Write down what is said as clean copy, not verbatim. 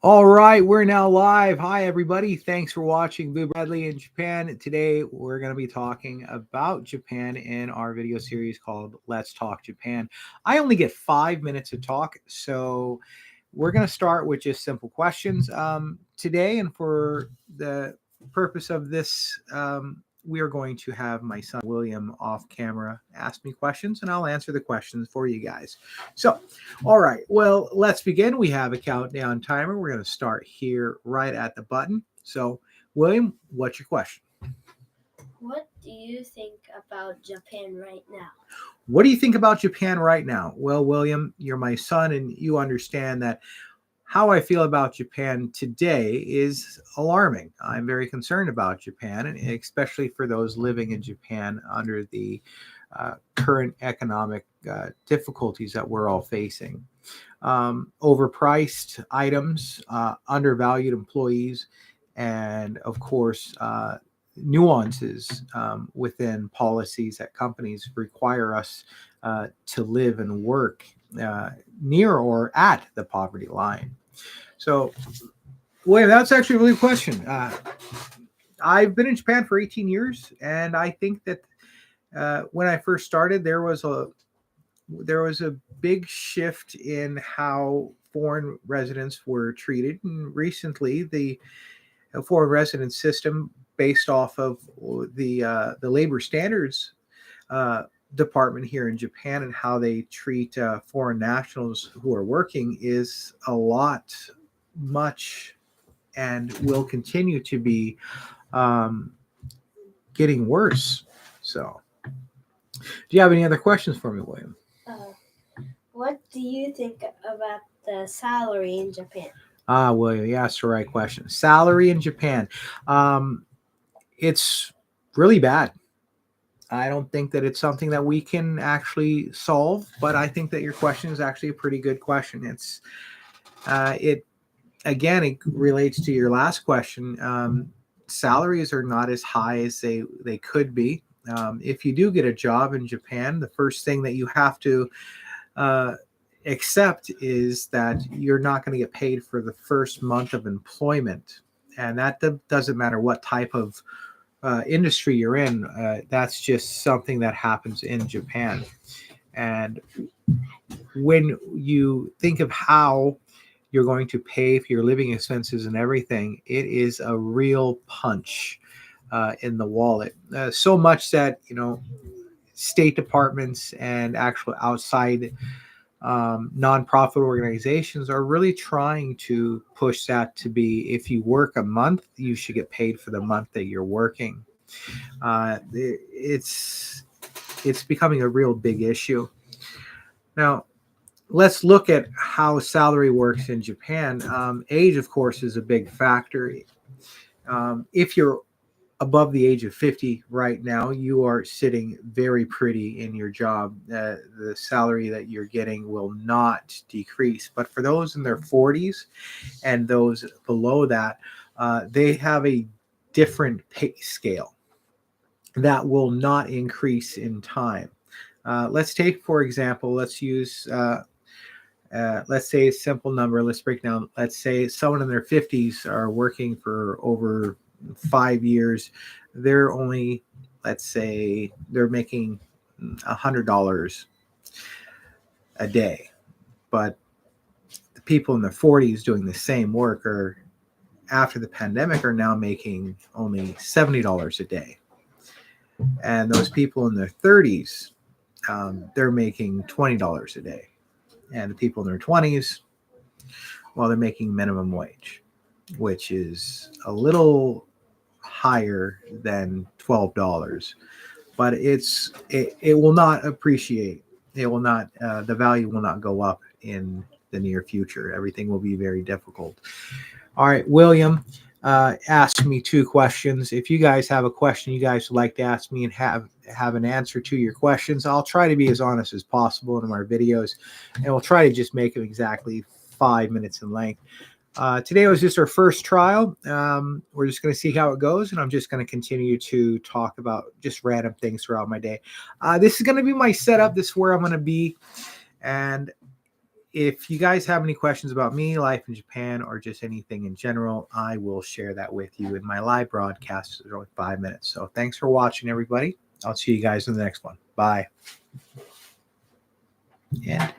All right, we're now live. Hi, everybody. Thanks for watching Boobradley in Japan. Today, we're going to be talking about Japan in our video series called Let's Talk Japan. I only get 5 minutes to talk, so we're going to start with just simple questions today. And for the purpose of this, we are going to have my son William off camera ask me questions, and I'll answer the questions for you guys. So, all right, well, let's begin. We have a countdown timer. We're going to start here right at the button. So, William, what's your question? What do you think about Japan right now? What do you think about Japan right now? Well, William, you're my son, and you understand that how I feel about Japan today is alarming. I'm very concerned about Japan, and especially for those living in Japan under the current economic difficulties that we're all facing. Overpriced items, undervalued employees, and of course, nuances within policies that companies require us to live and work near or at the poverty line. So, William, that's actually a really good question. I've been in Japan for 18 years, and I think that when I first started, there was a big shift in how foreign residents were treated. And recently, the foreign resident system, based off of the labor standards department here in Japan and how they treat foreign nationals who are working, is a lot much and will continue to be getting worse. So, do you have any other questions for me, William? What do you think about the salary in Japan? William, you asked the right question. Salary in Japan. It's really bad. I don't think that it's something that we can actually solve, but I think that your question is actually a pretty good question. It relates to your last question. Salaries are not as high as they could be. If you do get a job in Japan, the first thing that you have to accept is that you're not going to get paid for the first month of employment, and that doesn't matter what type of industry you're in. That's just something that happens in Japan. And when you think of how you're going to pay for your living expenses and everything, it is a real punch in the wallet. So much that, state departments and actual outside nonprofit organizations are really trying to push that to be, if you work a month, you should get paid for the month that you're working. It's becoming a real big issue. Now, let's look at how salary works in Japan. Age, of course, is a big factor. If you're above the age of 50 right now, you are sitting very pretty in your job. The salary that you're getting will not decrease. But for those in their 40s and those below that, they have a different pay scale that will not increase in time. Let's take, for example, let's say a simple number. Let's break down. Let's say someone in their 50s are working for over 5 years. They're only, let's say, they're making $100 a day, but the people in their 40s doing the same work after the pandemic are now making only $70 a day, and those people in their 30s, they're making $20 a day, and the people in their 20s, well, they're making minimum wage, which is a little higher than $12, but it will not appreciate. It will not. The value will not go up in the near future. Everything will be very difficult. All right, William asked me 2 questions. If you guys have a question you guys would like to ask me and have an answer to your questions, I'll try to be as honest as possible in our videos, and we'll try to just make them exactly 5 minutes in length. Today was just our first trial. We're just going to see how it goes, and I'm just going to continue to talk about just random things throughout my day. This is going to be my setup. This is where I'm going to be, and if you guys have any questions about me, life in Japan, or just anything in general, I will share that with you in my live broadcast. They're only 5 minutes. So thanks for watching, everybody. I'll see you guys in the next one. Bye. And